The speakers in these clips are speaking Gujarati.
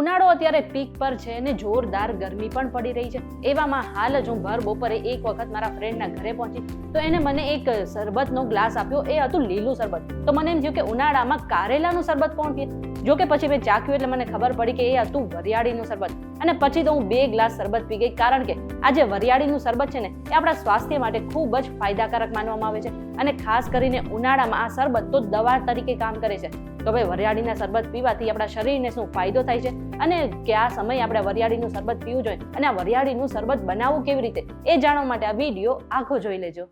ઉનાળો અત્યારે પીક પર છે અને જોરદાર ગરમી પણ પડી રહી છે. એવામાં હાલ જ હું ભર બપોરે એક વખત મારા ફ્રેન્ડના ઘરે પહોંચી તો એને મને એક શરબતનો ગ્લાસ આપ્યો. એ હતું લીલું શરબત. તો મને એમ થયું કે ઉનાળામાં કારેલાનું શરબત કોણ પીએ? જો કે પછી મેં ચાખ્યું એટલે મને ખબર પડી કે એ હતું વરિયાળીનું શરબત. અને પછી તો હું 2 ગ્લાસ શરબત પી ગઈ, કારણ કે આ જે વરિયાળીનું શરબત છે ને એ આપણા સ્વાસ્થ્ય માટે ખૂબ જ ફાયદાકારક માનવામાં આવે છે. અને ખાસ કરીને ઉનાળામાં આ શરબત તો દવા તરીકે કામ કરે છે. તો ભાઈ વરિયાળીના શરબત પીવાથી આપણા શરીરને શું ફાયદો થાય છે અને કયા સમયે આપણે વરિયાળીનું શરબત પીવું જોઈએ અને આ વરિયાળીનું શરબત બનાવવું કેવી રીતે એ જાણવા માટે આ વિડીયો આખો જોઈ લેજો.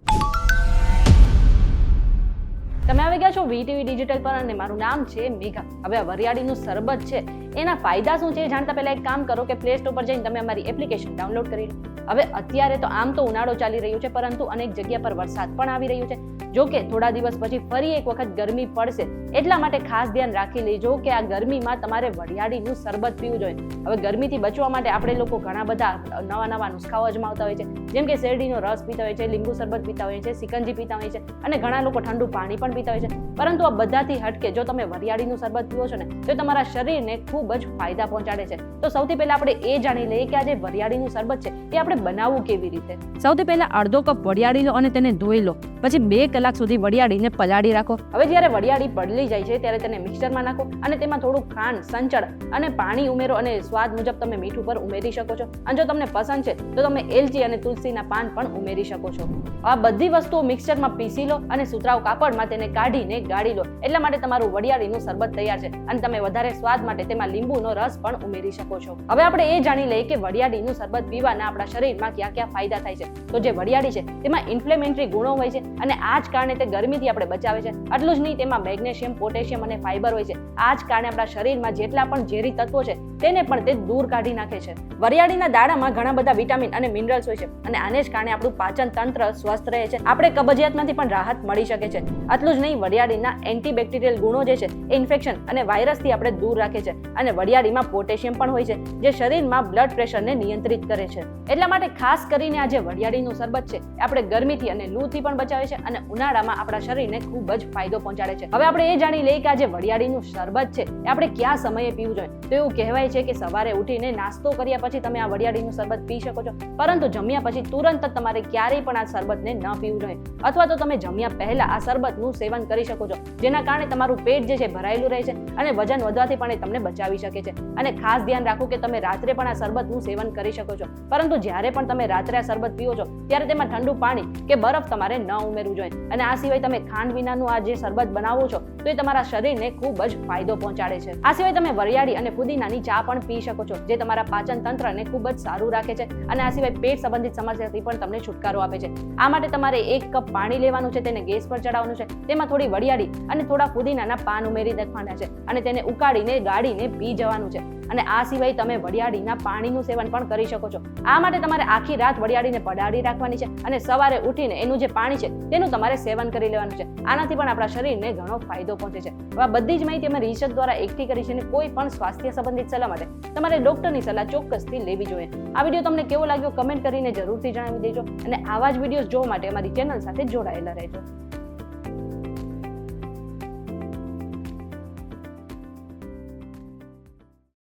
તમે આવી ગયા છો વીટીવી ડિજિટલ પર અને મારું નામ છે મેઘા. હવે આ વરિયાળીનું શરબત છે એના ફાયદા શું છે જાણતા પહેલા એક કામ કરો કે પ્લે સ્ટોર પર જઈને તમે અમારી એપ્લિકેશન ડાઉનલોડ કરી લો. હવે અત્યારે તો આમ તો ઉનાળો ચાલી રહ્યો છે, પરંતુ અનેક જગ્યા પર વરસાદ પણ આવી રહ્યો છે. જો કે થોડા દિવસ પછી ફરી એક વખત ગરમી પડશે, એટલા માટે ખાસ ધ્યાન રાખી લેજો કે આ ગરમીમાં તમારે વરિયાળીનું શરબત પીવું જોઈએ. હવે ગરમીથી બચવા માટે આપણે લોકો ઘણા બધા નવા નુસ્ખાઓ અજમાવતા હોય છે, જેમ કે શેરડીનો રસ પીતા હોય છે, લીંબુ શરબત પીતા હોય છે, સિકંજી પીતા હોય છે અને ઘણા લોકો ઠંડુ પાણી પણ પીતા હોય છે. પરંતુ આ બધાથી હટકે જો તમે વરિયાળીનું શરબત પીવો છો ને તો તમારા શરીરને ખૂબ જ ફાયદા પહોંચાડે છે. તો સૌથી પહેલા આપણે એ જાણી લઈએ કે આ જે વરિયાળીનું શરબત છે એ આપણે બનાવવું કેવી રીતે. સૌથી પહેલા અડધો કપ વરિયાળી લો અને તેને ધોઈ લો. પછી 2 કલાક સુધી વરિયાળીને પલાળી રાખો. હવે જ્યારે વરિયાળી પલળી જાય છે ત્યારે તેને મિક્સરમાં નાખો અને તેમાં થોડું ખાંડ, સંચળ અને પાણી ઉમેરો અને સ્વાદ મુજબ તમે મીઠું પર ઉમેરી શકો છો. અને જો તમને પસંદ છે તો તમે એલચી અને તુલસીના પાન પણ ઉમેરી શકો છો. આ બધી વસ્તુઓ મિક્સરમાં પીસી લો અને સુતરાઉ કાપડમાં તેને કાઢીને ગાળી લો. એટલા માટે તમારું વરિયાળીનું શરબત તૈયાર છે. અને તમે વધારે સ્વાદ માટે તેમાં લીંબુનો રસ પણ ઉમેરી શકો છો. હવે આપણે એ જાણી લઈએ કે વરિયાળીનું શરબત પીવાના આપણા શરીરમાં કયા ફાયદા થાય છે. તો જે વરિયાળી છે તેમાં ઇન્ફ્લેમેટરી ગુણો હોય છે અને આ જ કારણે તે ગરમીથી આપણે બચાવે છે. આટલું જ નહીં, તેમાં મેગ્નેશિયમ, પોટેશિયમ અને ફાઈબર હોય છે. આ જ કારણે આપણા શરીરમાં જેટલા પણ ઝેરી તત્વો છે તેને પણ તે દૂર કાઢી નાખે છે. વરિયાળીના દાણામાં ઘણા બધા વિટામિન અને મિનરલ્સ હોય છે અને આને જ કારણે આપણું પાચન તંત્ર સ્વસ્થ રહે છે. આપણે કબજિયાતમાંથી પણ રાહત મળી શકે છે. આટલું જ નહીં, વરિયાળીના એન્ટીબેક્ટેરિયલ ગુણો જે છે એ ઇન્ફેક્શન અને વાયરસથી આપણે દૂર રાખે છે. અને વરિયાળીમાં પોટેશિયમ પણ હોય છે જે શરીરમાં બ્લડ પ્રેશરને નિયંત્રિત કરે છે. એટલા માટે ખાસ કરીને આ જે વરિયાળીનું શરબત છે એ આપણે ગરમીથી અને લૂથી પણ બચાવે છે અને ઉનાળામાં આપણા શરીરને ખૂબ જ ફાયદો પહોંચાડે છે. હવે આપણે એ જાણી લઈએ કે આ જે વરિયાળીનું શરબત છે એ આપણે કયા સમયે પીવું જોઈએ. તો એવું કહેવાય છે કે સવારે ઉઠીને નાસ્તો કર્યા પછી તમે આ વરિયાળીનું શરબત પી શકો છો, પરંતુ જમ્યા પછી તુરંત જ તમારે ક્યારેય પણ આ શરબતને ન પીવું જોઈએ. અથવા તો તમે જમ્યા પહેલા આ શરબતનું સેવન કરી શકો છો, જેના કારણે તમારું પેટ જે છે ભરાયેલું રહે છે અને વજન વધવાથી પણ એ તમને બચાવી શકે છે. અને ખાસ ધ્યાન રાખો કે તમે રાત્રે પણ આ શરબતનું સેવન કરી શકો છો, પરંતુ જ્યારે પણ તમે રાત્રે આ શરબત પીવો છો ત્યારે તેમાં ઠંડુ પાણી કે બરફ તમારે ન ઉમેરવું જોઈએ. અને આ સિવાય તમે ખાંડ વિનાનું આ જે શરબત બનાવો છો તો એ તમારા શરીરને ખૂબ જ ફાયદો પહોંચાડે છે. આ સિવાય તમે વરિયાળી અને પુદીનાની ચા પણ પી શકો છો, જે તમારા પાચન તંત્રને ખૂબ જ સારું રાખે છે. અને આ સિવાય પેટ સંબંધિત સમસ્યાથી પણ તમને છુટકારો આપે છે. આ માટે તમારે 1 કપ પાણી લેવાનું છે, તેને ગેસ પર ચડાવવાનું છે, તેમાં થોડી વરિયાળી અને થોડા પુદીનાના પાન ઉમેરી નાખવાના છે અને તેને ઉકાળીને ગાળીને પી જવાનું છે. અને આ સિવાય તમે વરિયાળીના પાણીનું સેવન પણ કરી શકો છો. આ માટે તમારે આખી રાત વરિયાળીને પડાળી રાખવાની છે અને સવારે ઉઠીને એનું જે પાણી છે તેનું તમારે સેવન કરી લેવાનું છે. આનાથી પણ આપણા શરીરને ઘણો ફાયદો પહોંચે છે. હવે આ બધી જ માહિતી અમે રિસર્ચ દ્વારા એકઠી કરી છે અને કોઈ પણ સ્વાસ્થ્ય સંબંધિત સલાહ માટે તમારે ડોક્ટરની સલાહ ચોક્કસથી લેવી જોઈએ. આ વિડીયો તમને કેવો લાગ્યો કમેન્ટ કરીને જરૂરથી જણાવી દેજો અને આવા જ વિડીયોઝ જોવા માટે અમારી ચેનલ સાથે જોડાયેલા રહેજો.